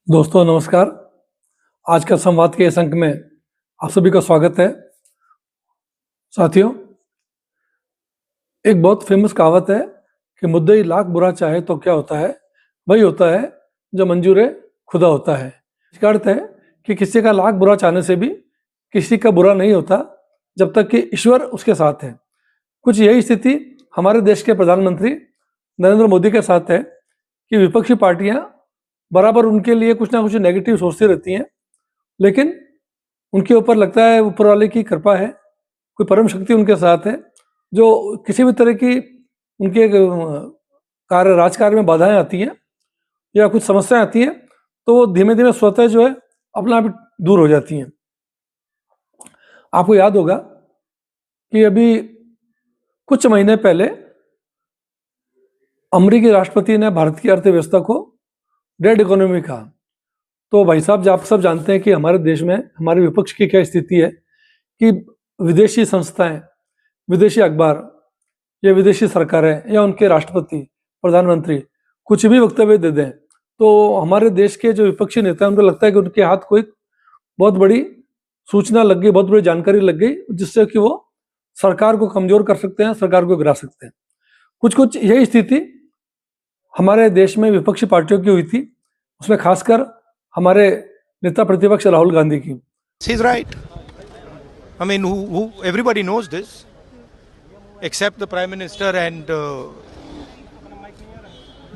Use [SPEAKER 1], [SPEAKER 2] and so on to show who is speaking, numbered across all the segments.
[SPEAKER 1] दोस्तों नमस्कार। आज का संवाद के इस अंक में आप सभी का स्वागत है। साथियों, एक बहुत फेमस कहावत है कि मुद्दई लाख बुरा चाहे तो क्या होता है, वही होता है जो मंजूर खुदा होता है। इसका अर्थ है कि किसी का लाख बुरा चाहने से भी किसी का बुरा नहीं होता जब तक कि ईश्वर उसके साथ है। कुछ यही स्थिति हमारे देश के प्रधानमंत्री नरेंद्र मोदी के साथ है कि विपक्षी पार्टियां बराबर उनके लिए कुछ ना कुछ नेगेटिव सोचती रहती हैं, लेकिन उनके ऊपर लगता है ऊपर वाले की कृपा है, कोई परम शक्ति उनके साथ है जो किसी भी तरह की उनके कार्य राजकार्य में बाधाएं आती हैं या कुछ समस्याएं आती हैं तो वो धीमे धीमे स्वतः जो है अपना आप दूर हो जाती हैं। आपको याद होगा कि अभी कुछ महीने पहले अमेरिकी राष्ट्रपति ने भारत की अर्थव्यवस्था को डेड इकोनॉमी कहा। तो भाई साहब, आप सब जानते हैं कि हमारे देश में हमारे विपक्ष की क्या स्थिति है कि विदेशी संस्थाएं, विदेशी अखबार या विदेशी सरकारें या उनके राष्ट्रपति प्रधानमंत्री कुछ भी वक्तव्य दे दें तो हमारे देश के जो विपक्षी नेता हैं उनको लगता है कि उनके हाथ कोई बहुत बड़ी सूचना लग गई, बहुत बड़ी जानकारी लग गई जिससे कि वो सरकार को कमजोर कर सकते हैं, सरकार को गिरा सकते हैं। कुछ यही स्थिति हमारे देश में विपक्षी पार्टियों की हुई थी, उसमें खासकर हमारे नेता प्रतिपक्ष राहुल गांधी की।
[SPEAKER 2] He's right. I mean, everybody knows this, except the Prime Minister and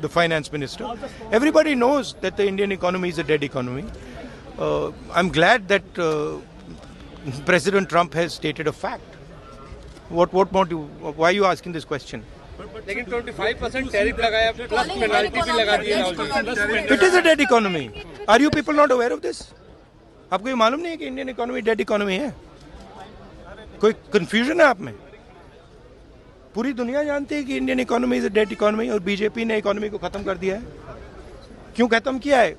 [SPEAKER 2] the Finance Minister. Everybody knows that the Indian economy is a dead economy. I'm glad that President Trump has stated a fact. What more do you, why are you asking this question?
[SPEAKER 3] लेकिन 25% tariff लगाया plus penalty भी लगा दी है।
[SPEAKER 2] It is a dead economy. Are you people not aware of this? आपको ये मालूम नहीं है कि इंडियन इकोनॉमी डेड इकोनॉमी है? कोई कंफ्यूजन है आप में? पूरी दुनिया जानती है कि Indian economy is a dead economy और बीजेपी ने इकोनॉमी को खत्म कर दिया है। क्यों खत्म किया है?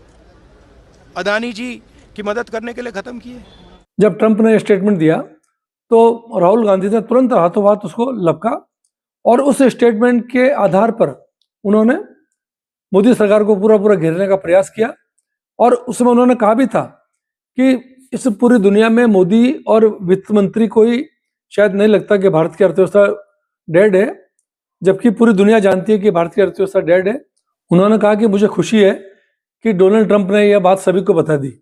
[SPEAKER 2] अदानी जी की मदद करने के लिए खत्म किए।
[SPEAKER 1] जब ट्रंप ने स्टेटमेंट दिया तो राहुल गांधी ने तुरंत हाथों हाथ उसको लपका और उस स्टेटमेंट के आधार पर उन्होंने मोदी सरकार को पूरा घेरने का प्रयास किया। और उसमें उन्होंने कहा भी था कि इस पूरी दुनिया में मोदी और वित्त मंत्री को ही शायद नहीं लगता कि भारत की अर्थव्यवस्था डेड है, जबकि पूरी दुनिया जानती है कि भारत की अर्थव्यवस्था डेड है। उन्होंने कहा कि मुझे खुशी है कि डोनाल्ड ट्रंप ने यह बात सभी को बता दी।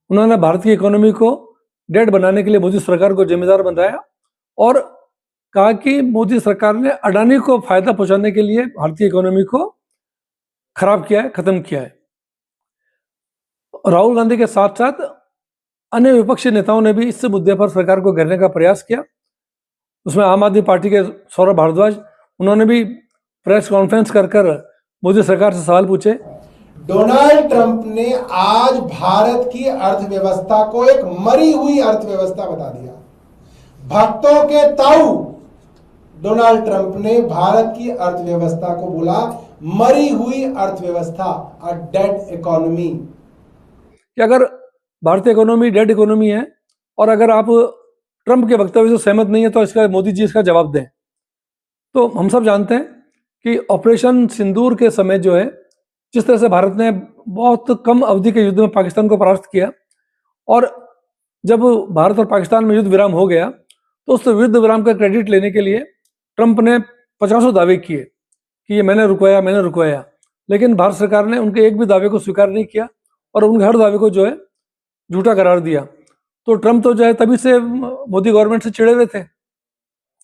[SPEAKER 1] उन्होंने भारत की इकोनॉमी को डेड बनाने के लिए मोदी सरकार को जिम्मेदार बनाया और कहा कि मोदी सरकार ने अडानी को फायदा पहुंचाने के लिए भारतीय इकोनॉमी को खराब किया है, खत्म किया है। राहुल गांधी के साथ साथ अन्य विपक्षी नेताओं ने भी इस मुद्दे पर सरकार को घेरने का प्रयास किया। उसमें आम आदमी पार्टी के सौरभ भारद्वाज, उन्होंने भी प्रेस कॉन्फ्रेंस कर मोदी सरकार से सवाल पूछे।
[SPEAKER 4] डोनाल्ड ट्रंप ने आज भारत की अर्थव्यवस्था को एक मरी हुई अर्थव्यवस्था बता दिया। भक्तों के ताऊ डोनाल्ड ट्रंप ने भारत की अर्थव्यवस्था को बोला मरी हुई अर्थव्यवस्था, अ डेड इकोनॉमी।
[SPEAKER 1] कि अगर भारतीय इकोनॉमी डेड इकोनॉमी है और अगर आप ट्रंप के वक्तव्य से सहमत नहीं है तो इसका मोदी जी इसका जवाब दें। तो हम सब जानते हैं कि ऑपरेशन सिंदूर के समय जो है, जिस तरह से भारत ने बहुत कम अवधि के युद्ध में पाकिस्तान को परास्त किया और जब भारत और पाकिस्तान में युद्ध विराम हो गया तो उस युद्ध विराम का क्रेडिट लेने के लिए ट्रंप ने 50 दावे किए कि ये मैंने रुकवाया, लेकिन भारत सरकार ने उनके एक भी दावे को स्वीकार नहीं किया और उनके हर दावे को जो है झूठा करार दिया। तो ट्रंप तो जो है तभी से मोदी गवर्नमेंट से चिड़े हुए थे।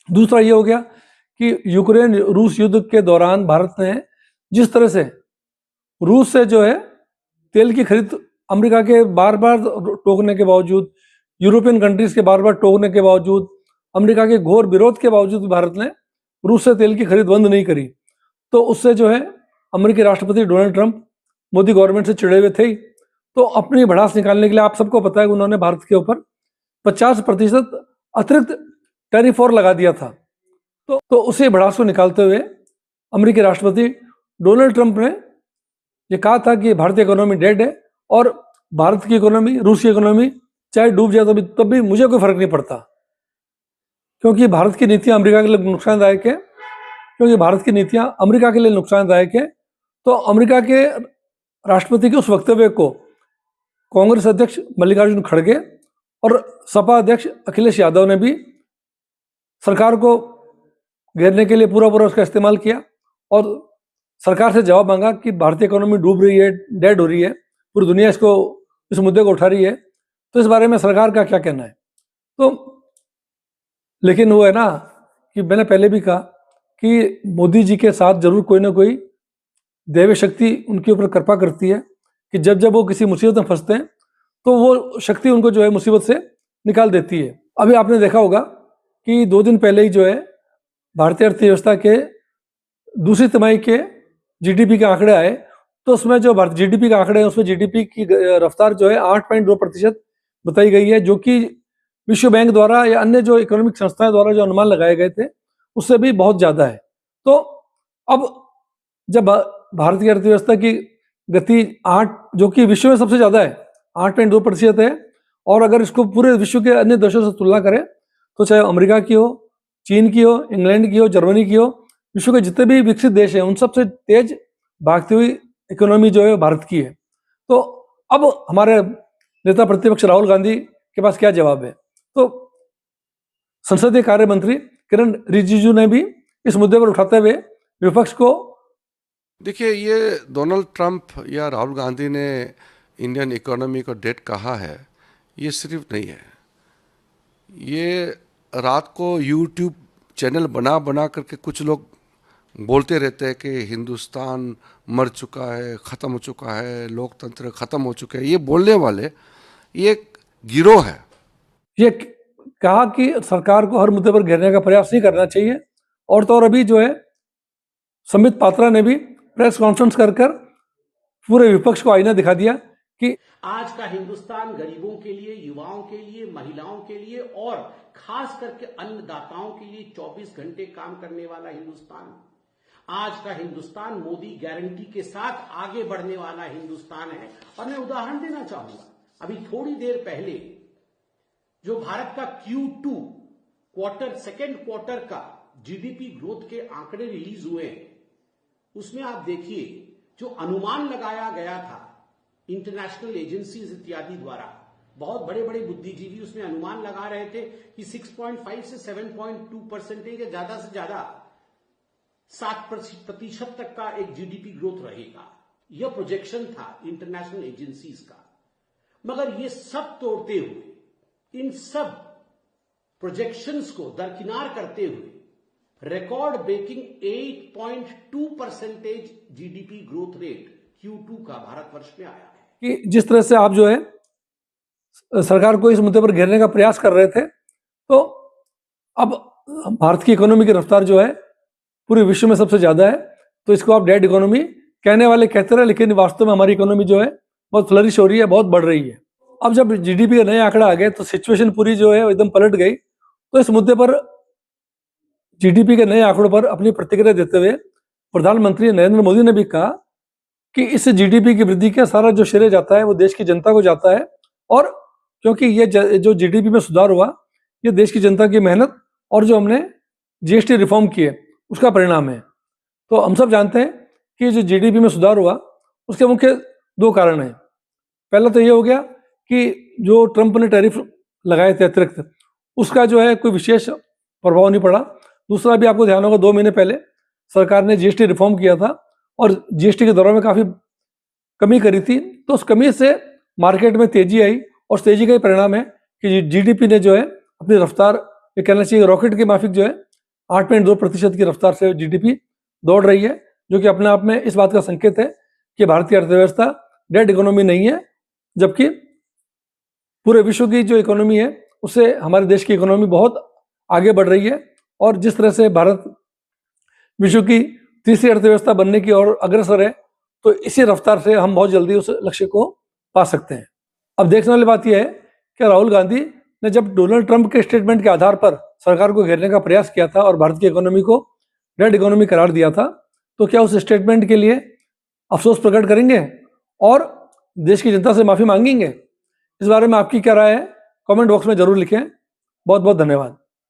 [SPEAKER 1] दूसरा ये हो गया कि यूक्रेन रूस युद्ध के दौरान भारत ने जिस तरह से रूस से जो है तेल की खरीद अमेरिका के बार बार टोकने के बावजूद, यूरोपियन कंट्रीज के बार बार टोकने के बावजूद, अमेरिका के घोर विरोध के बावजूद भारत ने रूस से तेल की खरीद बंद नहीं करी। तो उससे जो है अमेरिकी राष्ट्रपति डोनाल्ड ट्रंप मोदी गवर्नमेंट से चिड़े हुए थे। तो अपनी भड़ास निकालने के लिए आप सबको पता है कि उन्होंने भारत के ऊपर 50% अतिरिक्त टैरिफ और लगा दिया था। तो उसी भड़ास को निकालते हुए अमेरिकी राष्ट्रपति डोनाल्ड ट्रंप ने ये कहा था कि भारतीय इकोनॉमी डेड है और भारत की इकोनॉमी, रूस की इकोनॉमी चाहे डूब जाए तब भी मुझे कोई फर्क नहीं पड़ता, क्योंकि भारत की नीतियां अमेरिका के लिए नुकसानदायक है। क्योंकि भारत की नीतियां अमेरिका के लिए नुकसानदायक है तो अमेरिका के राष्ट्रपति के उस वक्तव्य को कांग्रेस अध्यक्ष मल्लिकार्जुन खड़गे और सपा अध्यक्ष अखिलेश यादव ने भी सरकार को घेरने के लिए पूरा उसका इस्तेमाल किया और सरकार से जवाब मांगा कि भारतीय इकोनॉमी डूब रही है, डेड हो रही है, पूरी दुनिया इस मुद्दे को उठा रही है, तो इस बारे में सरकार का क्या कहना है। तो लेकिन वो है ना कि मैंने पहले भी कहा कि मोदी जी के साथ जरूर कोई ना कोई दैवीय शक्ति उनके ऊपर कृपा करती है कि जब जब वो किसी मुसीबत में फंसते हैं तो वो शक्ति उनको जो है मुसीबत से निकाल देती है। अभी आपने देखा होगा कि 2 दिन पहले ही जो है भारतीय अर्थव्यवस्था के दूसरी तिमाही के जीडीपी के आंकड़े आए, तो उसमें जो भारत जीडीपी के आंकड़े हैं उसमें जीडीपी की रफ्तार जो है 8.2% बताई गई है, जो कि विश्व बैंक द्वारा या अन्य जो इकोनॉमिक संस्थाएं द्वारा जो अनुमान लगाए गए थे उससे भी बहुत ज़्यादा है। तो अब जब भारत की अर्थव्यवस्था की गति 8, जो कि विश्व में सबसे ज़्यादा है, 8.2% है, और अगर इसको पूरे विश्व के अन्य देशों से तुलना करें तो चाहे अमेरिका की हो, चीन की हो, इंग्लैंड की हो, जर्मनी की हो, विश्व के जितने भी विकसित देश हैं उन सबसे तेज भागती हुई इकोनॉमी जो है भारत की है। तो अब हमारे नेता प्रतिपक्ष राहुल गांधी के पास क्या जवाब है? तो संसदीय कार्य मंत्री किरण रिजिजू ने भी इस मुद्दे पर उठाते हुए विपक्ष को,
[SPEAKER 5] देखिए, ये डोनाल्ड ट्रंप या राहुल गांधी ने इंडियन इकोनॉमी को डेड कहा है, ये सिर्फ नहीं है। ये रात को यूट्यूब चैनल बना बना करके कुछ लोग बोलते रहते हैं कि हिंदुस्तान मर चुका है, ख़त्म हो चुका है, लोकतंत्र ख़त्म हो चुका है। ये बोलने वाले ये एक गिरोह है।
[SPEAKER 1] ये कहा कि सरकार को हर मुद्दे पर घेरने का प्रयास नहीं करना चाहिए। और तो और अभी जो है संबित पात्रा ने भी प्रेस कॉन्फ्रेंस कर पूरे विपक्ष को आईना दिखा दिया कि
[SPEAKER 6] आज का हिंदुस्तान गरीबों के लिए, युवाओं के लिए, महिलाओं के लिए और खास करके अन्नदाताओं के लिए 24 घंटे काम करने वाला हिंदुस्तान। आज का हिंदुस्तान मोदी गारंटी के साथ आगे बढ़ने वाला हिंदुस्तान है। और मैं उदाहरण देना चाहूंगा, अभी थोड़ी देर पहले जो भारत का Q2 सेकेंड क्वार्टर का जीडीपी ग्रोथ के आंकड़े रिलीज हुए हैं, उसमें आप देखिए जो अनुमान लगाया गया था इंटरनेशनल एजेंसीज इत्यादि द्वारा, बहुत बड़े बड़े बुद्धिजीवी उसमें अनुमान लगा रहे थे कि 6.5 से 7.2% या ज्यादा से ज्यादा 7% तक का एक जीडीपी ग्रोथ रहेगा। यह प्रोजेक्शन था इंटरनेशनल एजेंसीज का। मगर ये सब तोड़ते हुए, इन सब प्रोजेक्शंस को दरकिनार करते हुए record breaking 8.2% GDP growth rate Q2 का भारतवर्ष में आया है।
[SPEAKER 1] कि जिस तरह से आप जो है सरकार को इस मुद्दे पर घेरने का प्रयास कर रहे थे, तो अब भारत की इकोनॉमी की रफ्तार जो है पूरे विश्व में सबसे ज़्यादा है, तो इसको आप डेड इकोनॉमी कहने वाले कहते रहे, लेकिन वास्तव में हमारी इकोनॉमी जो है बहुत फ्लरिश हो रही है, बहुत बढ़ रही है। अब जब जीडीपी के नए आंकड़े आ गए तो सिचुएशन पूरी जो है एकदम पलट गई। तो इस मुद्दे पर जीडीपी के नए आंकड़ों पर अपनी प्रतिक्रिया देते हुए प्रधानमंत्री नरेंद्र मोदी ने भी कहा कि इस जीडीपी की वृद्धि का सारा जो श्रेय जाता है वो देश की जनता को जाता है, और क्योंकि ये जो जीडीपी में सुधार हुआ ये देश की जनता की मेहनत और जो हमने जीएसटी रिफॉर्म किए उसका परिणाम है। तो हम सब जानते हैं कि जो जीडीपी में सुधार हुआ उसके मुख्य 2 कारण हैं। पहला तो ये हो गया कि जो ट्रंप ने टैरिफ लगाए थे अतिरिक्त, उसका जो है कोई विशेष प्रभाव नहीं पड़ा। दूसरा भी आपको ध्यान होगा 2 महीने पहले सरकार ने जीएसटी रिफॉर्म किया था और जीएसटी के दरों में काफ़ी कमी करी थी, तो उस कमी से मार्केट में तेजी आई और तेजी का ही परिणाम है कि जीडीपी ने जो है अपनी रफ्तार, ये कहना चाहिए रॉकेट के माफिक जो है 8.2% की रफ्तार से जीडीपी दौड़ रही है, जो कि अपने आप में इस बात का संकेत है कि भारतीय अर्थव्यवस्था डेड इकोनॉमी नहीं है, जबकि पूरे विश्व की जो इकोनॉमी है उससे हमारे देश की इकोनॉमी बहुत आगे बढ़ रही है। और जिस तरह से भारत विश्व की तीसरी अर्थव्यवस्था बनने की ओर अग्रसर है, तो इसी रफ्तार से हम बहुत जल्दी उस लक्ष्य को पा सकते हैं। अब देखने वाली बात यह है कि राहुल गांधी ने जब डोनाल्ड ट्रंप के स्टेटमेंट के आधार पर सरकार को घेरने का प्रयास किया था और भारत की इकोनॉमी को डेड इकोनॉमी करार दिया था, तो क्या उस स्टेटमेंट के लिए अफसोस प्रकट करेंगे और देश की जनता से माफ़ी मांगेंगे? इस बारे में आपकी क्या राय है? कमेंट बॉक्स में जरूर लिखें। बहुत बहुत धन्यवाद।